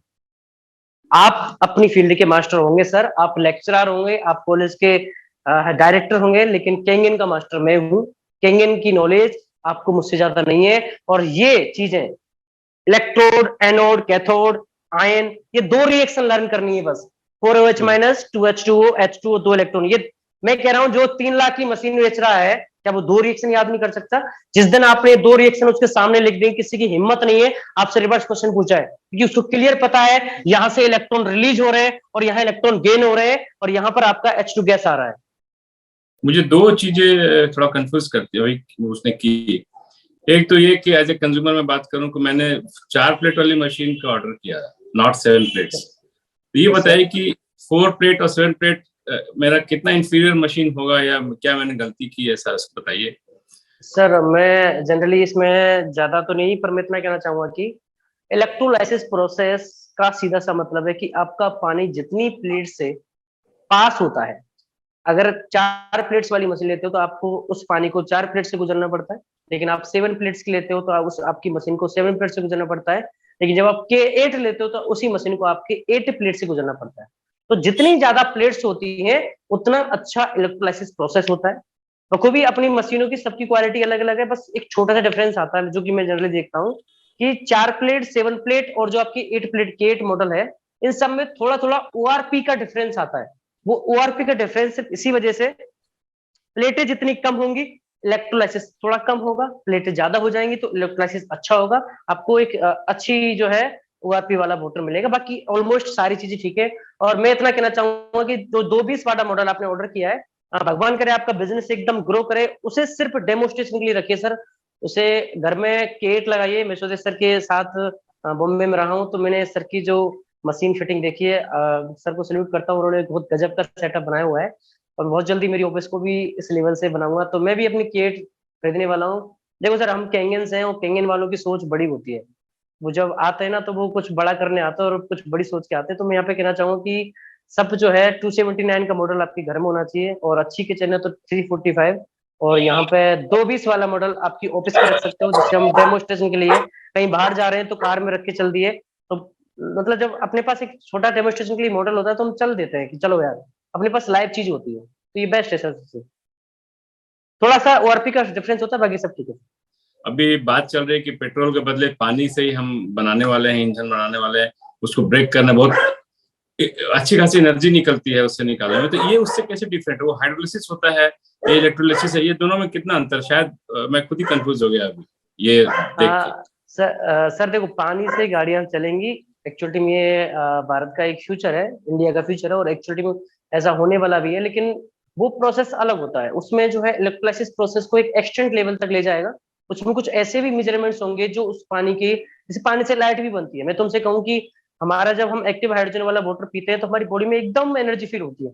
Speaker 2: आप अपनी फील्ड के मास्टर होंगे सर, आप लेक्चरर होंगे, आप कॉलेज के डायरेक्टर होंगे, लेकिन केंगन का मास्टर मैं हूँ। केंगन की नॉलेज आपको मुझसे ज्यादा नहीं है। और ये चीजें इलेक्ट्रोड, एनोड, कैथोड, आयन, ये 2 रिएक्शन लर्न करनी है बस। 4OH minus, 2H2O, H2O, 2 electron. ये मैं कह रहा हूं, जो 3 लाख की मशीन बेच रहा है, क्या वो 2 रिएक्शन याद नहीं कर सकता? जिस दिन आपने 2 रिएक्शन उसके सामने लिख दी, किसी की हिम्मत नहीं है आपसे रिवर्स क्वेश्चन पूछा है, क्योंकि उसको क्लियर पता है यहां से इलेक्ट्रॉन रिलीज हो रहे हैं और यहाँ इलेक्ट्रॉन गेन हो रहे हैं और यहाँ पर आपका H2 गैस आ रहा है।
Speaker 7: मुझे 2 चीजें थोड़ा कंफ्यूज करती है उसने की। एक तो ये कि एज ए कंज्यूमर में बात करूं कि मैंने 4 प्लेट वाली मशीन का ऑर्डर किया, नॉट 7 प्लेट्स। तो ये बताइए कि 4 प्लेट और 7 प्लेट मेरा कितना इंफीरियर मशीन होगा, या क्या मैंने गलती की है सर, बताइए।
Speaker 2: सर मैं जनरली इसमें ज्यादा तो नहीं, पर मैं इतना कहना चाहूंगा कि इलेक्ट्रोलाइसिस प्रोसेस का सीधा सा मतलब है कि आपका पानी जितनी प्लेट से पास होता है, अगर 4 प्लेट्स वाली मशीन लेते हो तो आपको उस पानी को 4 प्लेट से गुजरना पड़ता है, लेकिन आप 7 प्लेट्स की लेते हो तो आपकी मशीन को 7 प्लेट से गुजरना पड़ता है। लेकिन जब आप K8 लेते हो तो उसी मशीन को आपके 8 प्लेट से गुजरना पड़ता है। तो जितनी ज्यादा प्लेट्स होती हैं उतना अच्छा इलेक्ट्रोलाइसिस प्रोसेस होता है। बखूबी अपनी मशीनों की सबकी क्वालिटी अलग अलग है, बस एक छोटा सा डिफरेंस आता है जो कि मैं जनरली देखता हूँ कि 4 प्लेट, 7 प्लेट और जो आपकी 8 प्लेट K8 मॉडल है, इन सब में थोड़ा थोड़ा ORP का डिफरेंस आता है। वो ORP का डिफरेंस सिर्फ इसी वजह से, प्लेटें जितनी कम होंगी इलेक्ट्रोलाइसिस थोड़ा कम होगा, प्लेटें ज्यादा हो जाएंगी तो इलेक्ट्रोलाइसिस अच्छा होगा, आपको एक अच्छी जो है ORP वाला मोटर मिलेगा। बाकी ऑलमोस्ट सारी चीजें ठीक है। और मैं इतना कहना चाहूंगा कि जो 220 वाला मॉडल आपने ऑर्डर किया है, भगवान करे आपका बिजनेस एकदम ग्रो करे, उसे सिर्फ डेमोस्ट्रेशन के लिए रखिए सर। उसे घर में K8 लगाइए। मैं सोचे सर के साथ बॉम्बे में रहा हूँ, तो मैंने सर की जो मशीन फिटिंग देखी है, सर को सैल्यूट करता हूँ, उन्होंने बहुत गजब का सेटअप बनाया हुआ है। और बहुत जल्दी मेरी ऑफिस को भी इस लेवल से बनाऊंगा, तो मैं भी अपनी K8 खरीदने वाला हूँ। देखो सर, हम केंगन से हैं और केंगन वालों की सोच बड़ी होती है। वो जब आते हैं ना तो वो कुछ बड़ा करने आते हैं और कुछ बड़ी सोच के आते हैं। तो मैं यहाँ पे कहना चाहूंगा कि सब जो है 279 का मॉडल आपके घर में होना चाहिए, और अच्छी किचन है तो 345, और यहाँ पे 220 वाला मॉडल आपकी ऑफिस में रख सकते हो, जिससे हम डेमोस्ट्रेशन के लिए कहीं बाहर जा रहे हैं तो कार में रख के चल दिए। तो मतलब जब अपने पास एक छोटा डेमोस्ट्रेशन के लिए मॉडल होता है तो हम चल देते हैं कि चलो यार, अपने पास लाइव चीज होती है, तो ये बेस्ट है सर। थोड़ा सा ORP का डिफरेंस होता है, बाकी सब ठीक है।
Speaker 7: अभी बात चल रही है कि पेट्रोल के बदले पानी से ही हम बनाने वाले हैं, इंजन बनाने वाले हैं, उसको ब्रेक करना, बहुत अच्छी खासी एनर्जी निकलती है उससे निकालने में। तो ये उससे कैसे डिफरेंट है? वो हाइड्रोलिसिस होता है, ये इलेक्ट्रोलिसिस है, ये दोनों में कितना अंतर? शायद मैं खुद ही कंफ्यूज हो गया अभी ये देख के।
Speaker 2: सर देखो, पानी से गाड़ियां चलेंगी एक्चुअली में, ये भारत का एक फ्यूचर है, इंडिया का फ्यूचर है, और एक्चुअली में ऐसा होने वाला भी है। लेकिन वो प्रोसेस अलग होता है, उसमें जो है इलेक्ट्रोलाइसिस प्रोसेस को एक एक्सटेंट लेवल तक ले जाएगा। उसमें कुछ ऐसे भी मेजरमेंट्स होंगे जो उस पानी के, जैसे पानी से लाइट भी बनती है। मैं तुमसे कहूँ कि हमारा जब हम एक्टिव हाइड्रोजन वाला वाटर पीते हैं तो हमारी बॉडी में एकदम एनर्जी फील होती है।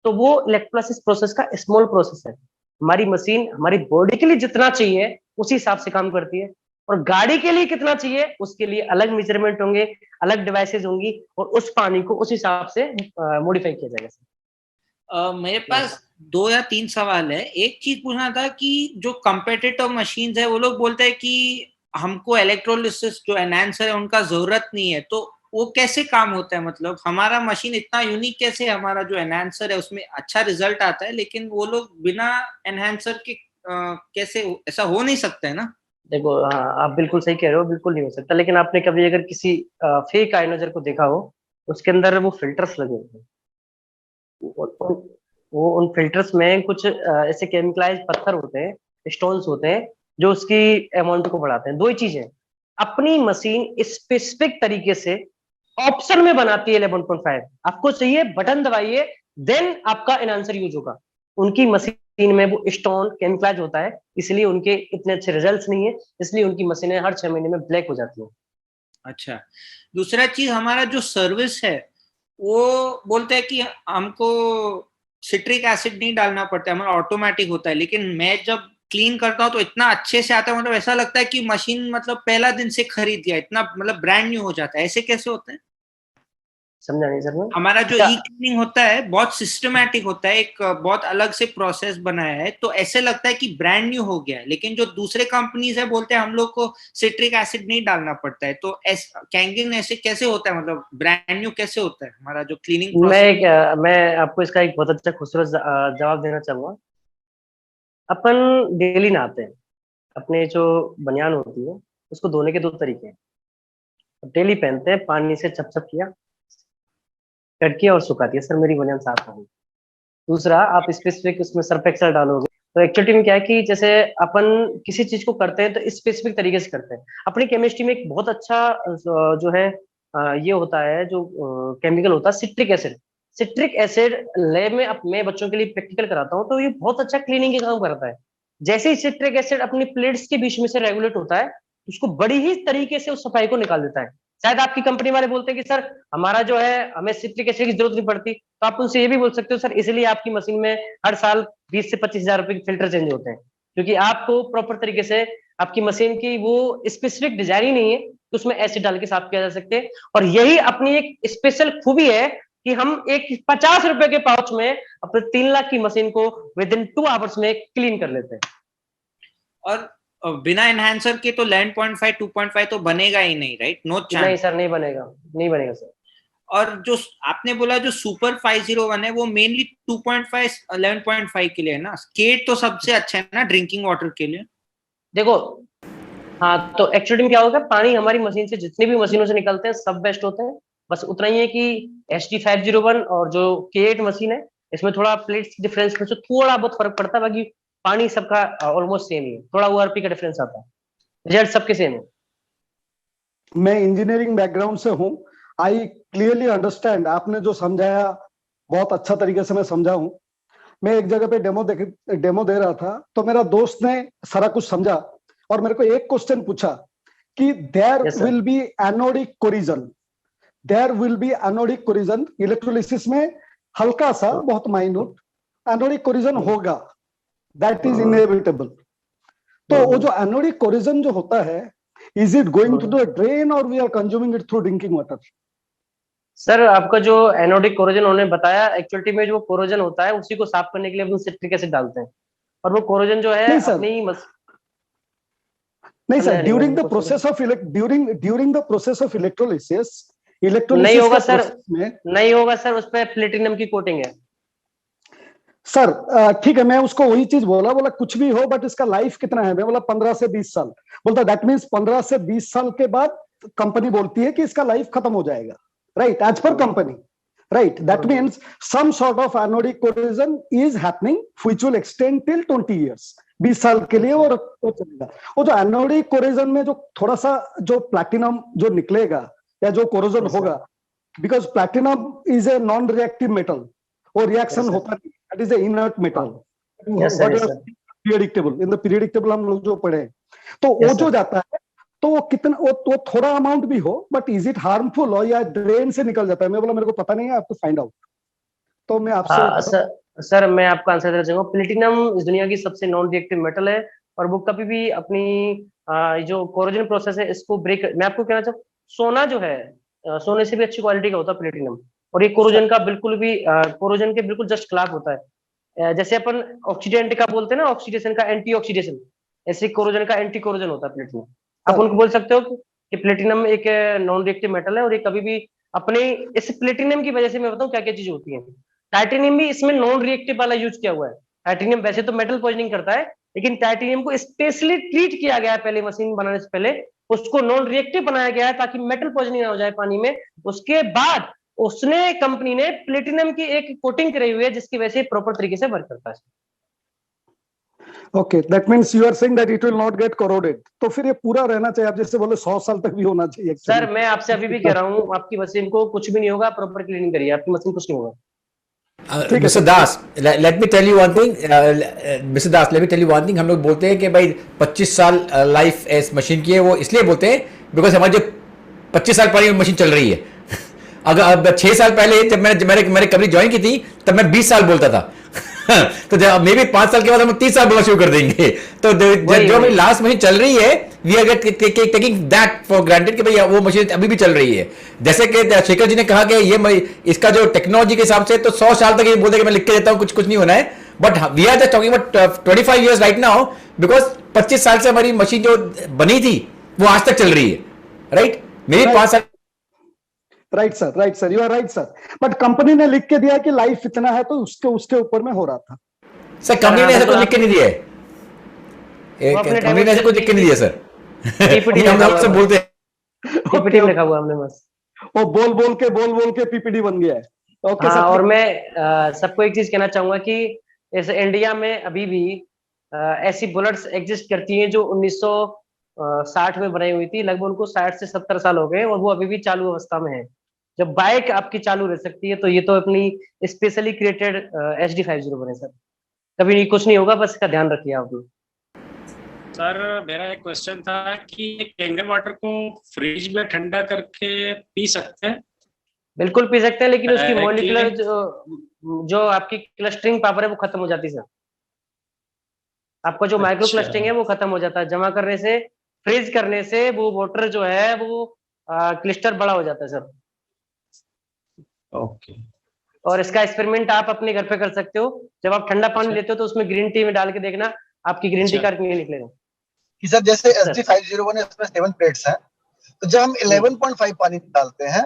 Speaker 2: तो वो इलेक्ट्रोलाइसिस प्रोसेस का स्मॉल प्रोसेस है। हमारी मशीन हमारी बॉडी के लिए जितना चाहिए उसी हिसाब से काम करती है, और गाड़ी के लिए कितना चाहिए उसके लिए अलग मेजरमेंट होंगे, अलग डिवाइसेस होंगी, और उस पानी को उस हिसाब से मॉडिफाई किया जाएगा सर।
Speaker 8: मेरे पास 2 या 3 सवाल है। एक चीज पूछना था कि जो कम्पिटिटिव मशीन्स है वो लोग बोलते हैं कि हमको इलेक्ट्रोलिसिस जो एनहांसर है उनका जरूरत नहीं है, तो वो कैसे काम होता है? मतलब हमारा मशीन इतना यूनिक कैसे है, हमारा जो एनहांसर है उसमें अच्छा रिजल्ट आता है, लेकिन वो लोग बिना एनहांसर के कैसे, ऐसा हो नहीं सकता है ना?
Speaker 2: देखो, हाँ, आप बिल्कुल सही कह रहे हो, बिल्कुल नहीं हो सकता। लेकिन आपने कभी अगर किसी फेक आयोनाइजर को देखा हो, उसके अंदर वो फिल्टर्स लगे होते हैं, वो उन फिल्टर्स में कुछ ऐसे केमिकलाइज पत्थर होते हैं, स्टोन्स होते हैं, जो उसकी अमाउंट को बढ़ाते हैं। दो ही चीजें, अपनी मशीन स्पेसिफिक तरीके से ऑप्शन में बनाती है 11.5, आपको चाहिए बटन दबाइए, देन आपका एनहांसर यूज होगा। उनकी मशीन में वो स्टोन केमिकलाइज होता है, इसलिए उनके इतने अच्छे रिजल्ट्स नहीं है, इसलिए उनकी मशीनें हर 6 महीने में ब्लैक हो जाती हैं।
Speaker 8: अच्छा, दूसरा चीज, हमारा जो सर्विस है वो बोलते हैं कि हमको सिट्रिक एसिड नहीं डालना पड़ता है, हमारा ऑटोमेटिक होता है, लेकिन मैं जब क्लीन करता हूँ तो इतना अच्छे से आता है, मतलब ऐसा लगता है कि मशीन मतलब पहला दिन से खरीद दिया, इतना मतलब ब्रांड न्यू हो जाता है। ऐसे कैसे होता है?
Speaker 2: समझा नहीं सर मैं।
Speaker 8: हमारा जो
Speaker 2: अच्छा,
Speaker 8: ई क्लीनिंग होता है बहुत सिस्टमैटिक होता है, एक बहुत अलग से प्रोसेस बनाया है, तो ऐसे लगता है कि ब्रांड न्यू हो गया है। लेकिन जो दूसरे कंपनीज है बोलते हैं हम लोग को सिट्रिक एसिड नहीं डालना पड़ता है, तो कैंगिन ऐसे कैसे होता है, मतलब ब्रांड न्यू कैसे होता है हमारा जो क्लीनिंग प्रोसेस?
Speaker 2: मैं आपको इसका एक बहुत अच्छा खूबसूरत जवाब देना चाहूंगा। अपन डेली नहाते हैं, अपने जो बनियान होती है उसको धोने के दो तरीके हैं। डेली पहनते हैं, पानी से छप छप किया, कट किया और सुखा दिया, सर मेरी बनियान साफ हो गई। दूसरा, आप स्पेसिफिक उसमें सर्फ एक्सेल डालोगे तो एक्चुअली में क्या है कि जैसे अपन किसी चीज को करते हैं तो स्पेसिफिक तरीके से करते हैं। अपनी केमिस्ट्री में एक बहुत अच्छा जो है ये होता है, जो केमिकल होता है citric acid. Citric acid lab में मैं बच्चों के लिए प्रैक्टिकल कराता हूँ, तो ये बहुत अच्छा क्लीनिंग का काम करता है। जैसे ही सिट्रिक एसिड अपनी प्लेट्स के बीच में से रेगुलेट होता है, उसको बड़ी ही तरीके से उस सफाई को निकाल देता है। शायद आपकी कंपनी वाले बोलते हैं कि सर हमारा जो है हमें सिट्रिक एसिड की जरूरत नहीं पड़ती, तो आप उनसे ये भी बोल सकते हो सर इसलिए आपकी मशीन में हर साल 20 से 25 हजार रुपए के फिल्टर चेंज होते हैं, क्योंकि आपको प्रॉपर तरीके से आपकी मशीन की वो स्पेसिफिक डिजाइन ही नहीं है तो उसमें एसिड डाल के साफ किया जा सकते हैं। और यही अपनी एक स्पेशल खूबी है कि हम एक 50 रुपए के पाउच में अपने 3 लाख की मशीन को विद इन 2 आवर्स में क्लीन कर लेते हैं।
Speaker 8: और बिना एनहांसर के तो लैंड 0.5 2.5 तो बनेगा ही नहीं, राइट? No chance.
Speaker 2: नहीं सर, नहीं बनेगा, नहीं बनेगा सर।
Speaker 8: और जो आपने बोला जो सुपर 501 है वो मेनली 2.5 11.5 के लिए है ना? स्केट तो सबसे अच्छा है ना ड्रिंकिंग वाटर के लिए?
Speaker 2: देखो, हाँ, तो एक्चुअली में क्या होगा, पानी हमारी मशीन से जितनी भी मशीनों से निकलते हैं सब बेस्ट होते हैं। बस उतना ही है कि HD501 और जो K8 मशीन है, इसमें थोड़ा प्लेट्स की डिफरेंस में से थोड़ा बहुत फर्क पड़ता है, बाकी पानी सबका ऑलमोस्ट सेम ही है, थोड़ा ORP का डिफरेंस आता है, रिजल्ट सबके सेम है।
Speaker 9: मैं इंजीनियरिंग बैकग्राउंड से हूँ, आई क्लियरली अंडरस्टैंड। आपने जो समझाया बहुत अच्छा तरीके से मैं समझा हूँ। मैं एक जगह पे डेमो दे रहा था, तो मेरा दोस्त ने सारा कुछ समझा और मेरे को एक क्वेश्चन पूछा कि there will be anodic corrosion, there will be anodic corrosion electrolysis में हल्का सा, बहुत माइन्यूट एनोडिक कोरिजन होगा, दैट इज इनएविटेबल। तो वो जो एनोडिक कोरिजन जो होता है, is it going to the drain or we are consuming it through drinking water?
Speaker 2: Sir आपका जो एनोडिक कोरोजन उन्होंने बताया, एक्चुअली में जो कोरोजन होता है उसी को साफ करने के लिए हम सिट्रिक एसिड डालते हैं, और वो कोरोजन जो है अपनी
Speaker 9: नहीं sir, during the process of electrolysis
Speaker 2: नहीं होगा सर, नहीं होगा सर, उस पर प्लेटिनम की कोटिंग है
Speaker 9: सर। ठीक है, मैं उसको वही चीज बोला कुछ भी हो बट इसका लाइफ कितना है, मैं बोला 15 से 20 साल। बोलता दैट मीन्स 15 से 20 साल के बाद कंपनी बोलती है कि इसका लाइफ खत्म हो जाएगा, राइट, एज पर company, right. That means some sort of anodic corrosion is happening which will extend till 20 years, 20 साल के लिए वो चलेगा। वो जो एनोडिक कोरिजन में जो थोड़ा सा जो प्लैटिनम जो निकलेगा या जो कोरोजन होगा, because platinum is a non reactive metal, वो रिएक्शन होता नहीं, that is a inert metal, periodic table, in the periodic table हम लोग जो पढ़े, तो वो जो जाता है तो वो कितना, वो तो थोड़ा अमाउंट भी हो बट इज इट हार्मफुल, और या ड्रेन से निकल जाता है? मैं बोला मेरे को पता नहीं है, आपको फाइंड आउट। तो मैं आपसे
Speaker 2: सर मैं आपका आंसर देना चाहूंगा। प्लेटिनम इस दुनिया की सबसे नॉन रिएक्टिव मेटल है और वो कभी भी अपनी जो कोरोजन प्रोसेस है इसको ब्रेक, मैं आपको कहना चाहूँ सोना जो है सोने से भी अच्छी क्वालिटी का होता है प्लेटिनम, और ये कोरोजन का बिल्कुल भी कोरोजन के बिल्कुल जस्ट खिलाफ होता है। जैसे अपन ऑक्सीडेंट का बोलते हैं ना, ऑक्सीडेशन का एंटी ऑक्सीडेशन, ऐसे कोरोजन का एंटी कोरोजन होता है प्लेटिनम। आप उनको बोल सकते हो कि प्लेटिनम एक नॉन रिएक्टिव मेटल है और ये कभी भी अपने, इस प्लेटिनम की वजह से मैं बताऊं क्या क्या चीज होती है। टाइटेनियम भी इसमें नॉन रिएक्टिव वाला यूज किया हुआ है। टाइटेनियम वैसे तो मेटल पॉइजनिंग करता है, लेकिन टाइटेनियम को स्पेशली ट्रीट किया गया है पहले मशीन बनाने से पहले, उसको नॉन रिएक्टिव बनाया गया है ताकि मेटल पॉइजनिंग ना हो जाए पानी में। उसके बाद उसने कंपनी ने प्लेटिनम की एक कोटिंग कराई हुई है जिसकी वजह से प्रॉपर तरीके से वर्क करता है।
Speaker 9: Okay, that means you are saying that it will not get corroded. तो फिर ये पूरा रहना चाहिए, आप जैसे बोले 100 साल तक भी होना चाहिए।
Speaker 2: सर मैं आपसे अभी भी कह रहा हूँ आपकी मशीन को कुछ भी नहीं होगा, प्रॉपर क्लीनिंग करिए, आपकी मशीन कुछ नहीं होगा।
Speaker 6: Mister Das, let me tell you one thing, mister Das let me tell you one thing. हम लोग बोलते हैं कि भाई 25 साल लाइफ इस मशीन की है, वो इसलिए बोलते हैं बिकॉज हमारी जो 25 साल पुरानी मशीन चल रही है। अगर अब 6 साल पहले जब मैंने कंपनी ज्वाइन की थी तब मैं 20 साल बोलता था तो मे बी 5 साल के बाद हम 30 साल बोलना शुरू कर देंगे। तो जो हमारी लास्ट मशीन चल रही है we are taking that for granted कि भाई वो मशीन अभी भी चल रही है। जैसे कि शेखर जी ने कहा कि ये इसका जो टेक्नोलॉजी के हिसाब से तो 100 साल तक ये बोलते कि मैं लिख के देता हूँ कुछ नहीं होना है, but we are just talking about 25 years right now because 25 साल से हमारी मशीन जो बनी थी वो आज तक चल रही है, राइट? मेरी 5 साल।
Speaker 9: Right sir, you are right sir, but company ने लिख के दिया कि लाइफ इतना है तो उसके ऊपर में हो रहा था।
Speaker 6: सर कंपनी ने ऐसा कुछ लिख के नहीं दिया है, कंपनी ने ऐसा कुछ लिख के नहीं दिया सर। हम लोग सब बोलते हैं
Speaker 2: पीपीटी में लिखा हुआ हमने बस,
Speaker 9: वो बोल के पीपीटी बन गया है। Okay sir.
Speaker 2: और मैं सबको एक चीज कहना चाहूंगा कि इस इंडिया में अभी भी ऐसी बुलेट्स एग्जिस्ट करती हैं जो 1960 में बनाई हुई थी, लगभग उनको 60 से 70 साल हो गए और वो अभी भी चालू अवस्था में है। जब बाइक आपकी चालू रह सकती है तो ये तो अपनी स्पेशली क्रिएटेड HD50 बने सर, कभी कुछ नहीं होगा, बस इसका ध्यान रखिए आप लोग।
Speaker 10: सर मेरा एक क्वेश्चन था कि कैंगन वाटर को फ्रिज में ठंडा करके पी सकते हैं?
Speaker 2: बिल्कुल पी सकते हैं, लेकिन उसकी मॉलिक्यूलर जो आपकी क्लस्टरिंग पावर है वो खत्म हो जाती है सर। आपका जो माइक्रो क्लस्टरिंग है वो खत्म हो जाता है, जमा करने से, फ्रीज करने से वो वाटर जो है वो क्लस्टर बड़ा हो जाता है सर।
Speaker 10: ओके।
Speaker 2: और इसका एक्सपेरिमेंट आप अपने घर पे कर सकते हो। जब आप ठंडा पानी लेते हो तो उसमें ग्रीन टी में डाल के देखना, आपकी ग्रीन टी का निकलेगा।
Speaker 11: कि सर जैसे SD501 है उसमें 7 प्लेट्स हैं, तो जब हम 11.5 पानी डालते हैं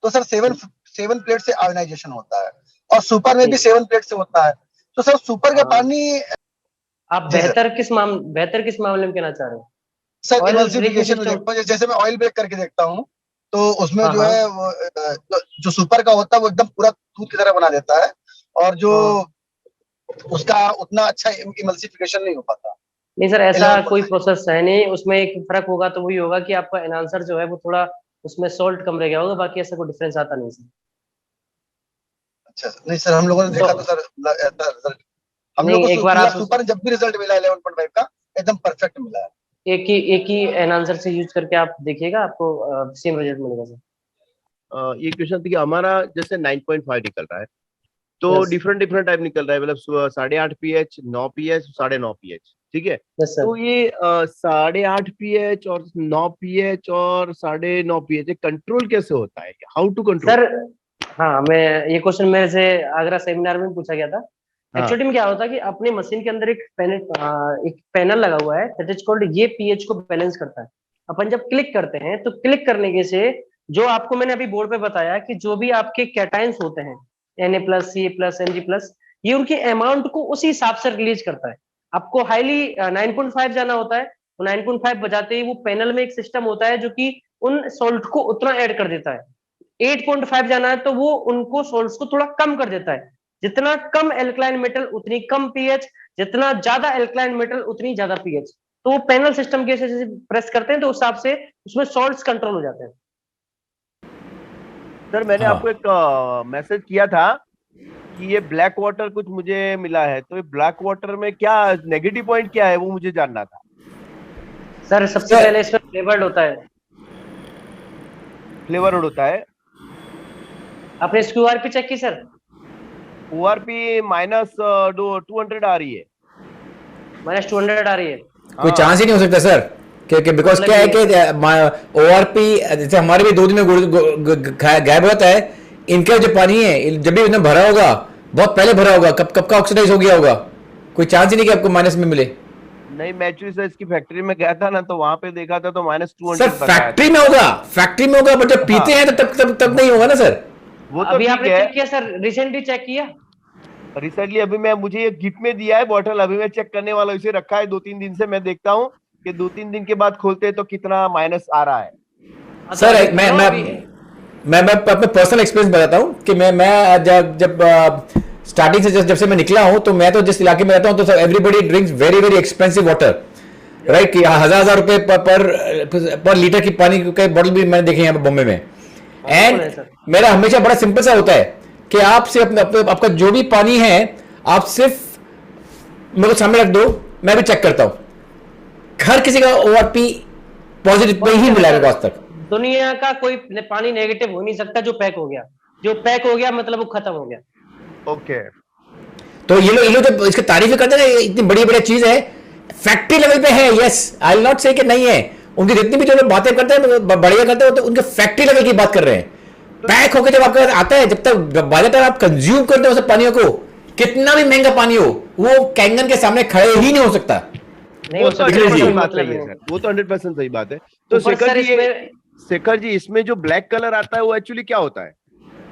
Speaker 11: तो सर 7 प्लेट से आयोनाइजेशन होता है, और सुपर में भी 7 प्लेट से होता है। तो सर सुपर का पानी
Speaker 2: आप बेहतर किस मामले में कहना चाह रहे हो?
Speaker 11: सर इमल्सिफिकेशन जैसे मैं ऑयल ब्रेक करके देखता हूँ तो उसमें जो है वो जो सुपर का होता है वो एकदम पूरा दूध की तरह बना देता है, और जो उसका उतना अच्छा इमल्सिफिकेशन नहीं हो पाता।
Speaker 2: नहीं सर, ऐसा कोई प्रोसेस है नहीं, उसमें एक फर्क होगा तो वही होगा कि आपका एनहांसर जो है वो थोड़ा उसमें सॉल्ट कम रह गया होगा, बाकी ऐसा कोई डिफरेंस आता नहीं सर।
Speaker 11: अच्छा नहीं सर, हम लोगों ने देखा तो सर रिजल्ट हम लोग को सुपर जब भी रिजल्ट मिला 11.5 का एकदम परफेक्ट मिला है।
Speaker 2: एक ही एनहांसर से यूज करके आप देखिएगा, आपको सेम रिजल्ट मिलेगा सर।
Speaker 12: ये क्वेश्चन था कि हमारा जैसे 9.5 निकल रहा है तो डिफरेंट टाइप निकल रहा है, मतलब 8.5 pH, 9 pH, 9.5 pH, ठीक है? तो ये 8.5 pH और 9 pH और 9.5 pH कंट्रोल कैसे होता है? How to control?
Speaker 2: सर हाँ, मैं ये क्वेश्चन मेरे से आगरा सेमिनार में पूछा गया था। एक्चुअली में क्या होता है कि अपने मशीन के अंदर एक पैनल लगा हुआ है दैट इज कॉल्ड, ये पीएच को बैलेंस करता है। अपन जब क्लिक करते हैं तो क्लिक करने के से जो आपको मैंने अभी बोर्ड पे बताया कि जो भी आपके कैटायंस होते हैं Na+, Ca+, Mg+, ये उनके अमाउंट को उसी हिसाब से रिलीज करता है। आपको हाईली 9.5 जाना होता है तो 9.5 बजाते ही वो पैनल में एक सिस्टम होता है जो कि उन सॉल्ट को उतना ऐड कर देता है। 8.5 जाना है तो वो उनको सॉल्ट्स को थोड़ा कम कर देता है। जितना कम एल्कलाइन मेटल उतनी कम पीएच, जितना ज्यादा एल्कलाइन मेटल उतनी ज्यादा पीएच। तो वो पैनल सिस्टम के जैसे प्रेस करते हैं तो उस हिसाब से उसमें सॉल्ट्स कंट्रोल हो जाते हैं।
Speaker 12: सर मैंने आपको एक मैसेज किया था कि ये ब्लैक वाटर कुछ मुझे मिला है, तो ये ब्लैक वाटर में क्या नेगेटिव पॉइंट क्या है वो मुझे जानना था।
Speaker 2: सर सबसे पहले इसमें फ्लेवर्ड होता है।
Speaker 12: फ्लेवर्ड होता है?
Speaker 2: आपने इसकी ORP चेक की सर?
Speaker 12: ओआरपी माइनस 200 आ रही है,
Speaker 2: -200 आ रही है।
Speaker 6: कोई चांस ही नहीं हो सकता सर, क्योंकि बिकॉज क्या है कि ओआरपी जैसे हमारे भी 2 दिन में गायब होता है, इनका जो पानी है जब भी इन्हें भरा होगा बहुत पहले भरा होगा, कब का ऑक्सीडाइज हो गया होगा, कोई चांस ही नहीं कि आपको माइनस में मिले।
Speaker 12: नहीं, मैच्यू सर इसकी फैक्ट्री में गया था ना, तो वहां पे देखा था तो -200
Speaker 6: सर फैक्ट्री में होगा बट जब पीते हैं तो तब नहीं होगा ना सर।
Speaker 12: वो तो
Speaker 2: अभी
Speaker 12: ठीक
Speaker 2: आपने
Speaker 12: है।
Speaker 2: चेक किया सर, रिसेंटली चेक किया?
Speaker 12: रिसेंटली अभी मुझे ये गिफ्ट में दिया है बॉटल, अभी मैं चेक करने वाला हूँ, इसे रखा है 2-3 दिन से, मैं देखता हूँ कि 2-3 दिन के बाद खोलते हैं तो कितना माइनस आ रहा है।
Speaker 6: सर मैं अपने पर्सनल एक्सपीरियंस बताता हूँ कि मैं जब स्टार्टिंग से जब से मैं निकला हूँ, तो मैं तो जिस इलाके में रहता हूँ तो everybody drinks very very expensive water, right, कि 1000 रुपए पर लीटर की पानी के बॉटल भी मैंने देखे यहाँ पे बॉम्बे में। एंड मेरा हमेशा बड़ा सिंपल सा होता है कि आप सिर्फ आपका जो भी पानी है आप सिर्फ मेरे को सामने रख दो, मैं भी चेक करता हूँ, हर किसी का ओआरपी पॉजिटिव पे ही मिला है आज तक।
Speaker 2: दुनिया का कोई पानी नेगेटिव हो नहीं सकता जो पैक हो गया, जो पैक हो गया मतलब वो खत्म हो गया।
Speaker 12: ओके,
Speaker 6: तो ये लोग जब इसकी तारीफ करते हैं, इतनी बड़ी बड़ी चीज है, फैक्ट्री लेवल पे है, यस आई विल नॉट से कि नहीं है, उनकी जितनी भी जो लोग बातें करते हैं बढ़िया करते हैं तो उनके फैक्ट्री लेवल की बात कर रहे हैं। पैक होकर जब आपका आता है, जब तक बाय द टाइम आप कंज्यूम करते हो उस पानियों को, कितना भी महंगा पानी हो वो कैंगन के सामने खड़े ही नहीं हो सकता।
Speaker 12: वो तो 100% बात सही है सर, वो तो 100% सही बात है। तो शेखर जी इसमें जो ब्लैक कलर आता है वो एक्चुअली क्या होता है?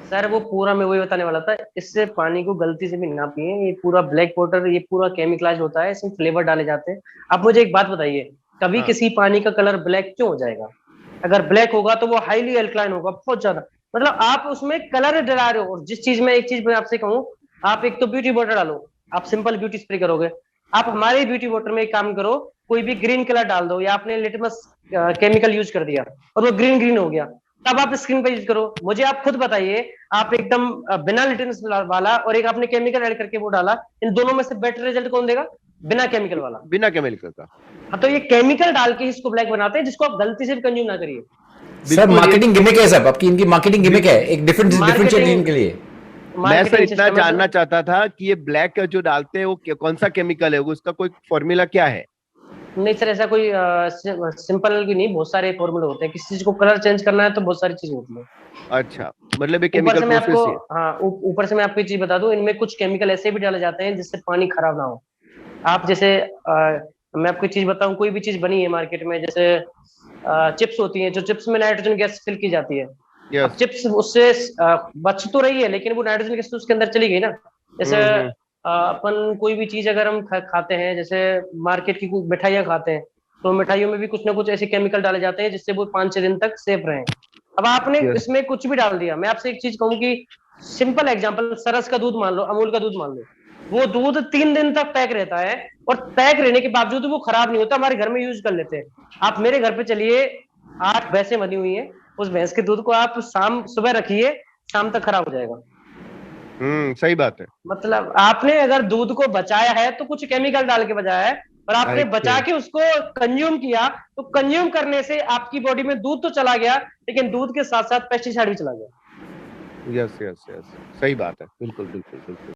Speaker 2: सर वो पूरा मैं वही बताने वाला था, इससे पानी को गलती से भी ना पिए, ये पूरा ब्लैक वाटर ये पूरा केमिकलाइज होता है, इसमें फ्लेवर डाले जाते हैं। आप मुझे एक बात बताइए, कभी किसी पानी का कलर ब्लैक क्यों हो जाएगा? अगर ब्लैक होगा तो वो हाईली अल्कलाइन होगा, बहुत ज्यादा, मतलब आप उसमें कलर डला रहे हो। और जिस चीज में एक चीज मैं आपसे कहूँ, आप एक तो ब्यूटी वाटर डालो, आप सिंपल ब्यूटी स्प्रे करोगे, आप हमारे ब्यूटी वाटर में एक काम करो, कोई भी ग्रीन कलर डाल दो, या आपने लिटमस केमिकल यूज कर दिया और वो ग्रीन ग्रीन हो गया, तब आप स्क्रीन पे यूज करो। मुझे आप खुद बताइए, आप एकदम बिना लिटमस वाला और एक आपने केमिकल ऐड करके वो डाला, इन दोनों में से बेटर रिजल्ट कौन देगा? बिना केमिकल वाला।
Speaker 12: बिना केमिकल का।
Speaker 2: हाँ, तो ये केमिकल डाल के इसको ब्लैक बनाते हैं, जिसको आप गलती से भी कंज्यूम ना करिए।
Speaker 6: सर मार्केटिंग गिमिक है सब, आपकी इनकी मार्केटिंग गिमिक है, एक डिफरेंशिएटिंग के लिए।
Speaker 12: मैं सर इतना जानना चाहता था कि ये ब्लैक जो डालते हैं वो कौन सा केमिकल है, उसका कोई फॉर्मूला क्या है?
Speaker 2: नहीं सर, ऐसा कोई सिंपल भी नहीं, बहुत सारे फॉर्मूले होते हैं। किसी चीज को कलर चेंज करना है तो बहुत सारी चीजें होती है।
Speaker 12: अच्छा, मतलब ये केमिकल प्रोसेस है।
Speaker 2: हाँ, ऊपर से मैं आपको एक चीज बता दूं, इनमें कुछ केमिकल ऐसे भी डाले जाते हैं जिससे पानी खराब ना हो। आप जैसे मैं आपको एक चीज बताऊं, कोई भी चीज बनी है मार्केट में, जैसे चिप्स होती हैं, जो चिप्स में नाइट्रोजन गैस फिल की जाती है, चिप्स उससे बच तो रही है लेकिन वो नाइट्रोजन गैस तो उसके अंदर चली गई ना। जैसे अपन कोई भी चीज अगर हम खाते हैं, जैसे मार्केट की कुछ मिठाइयाँ खाते हैं, तो मिठाइयों में भी कुछ ना कुछ ऐसे केमिकल डाले जाते हैं जिससे वो 5-6 दिन तक सेफ रहे। अब आपने इसमें कुछ भी डाल दिया। मैं आपसे एक चीज कहूँ कि सिंपल एग्जांपल, सरस का दूध मान लो, अमूल का दूध मान लो, वो दूध 3 दिन तक पैक रहता है और पैक रहने के बावजूद वो खराब नहीं होता, हमारे घर में यूज कर लेते हैं। आप मेरे घर पे चलिए, 8 भैंसें बनी हुई है, उस भैंस के दूध को आप सुबह रखिए, शाम तक खराब हो जाएगा।
Speaker 12: सही बात है।
Speaker 2: मतलब आपने अगर दूध को बचाया है तो कुछ केमिकल डाल के बचाया है, और आपने बचा के उसको कंज्यूम किया, तो कंज्यूम करने से आपकी बॉडी में दूध तो चला गया, लेकिन दूध के साथ साथ पेस्टिसाइड भी चला गया।
Speaker 12: यस, सही बात है, बिल्कुल बिल्कुल बिल्कुल।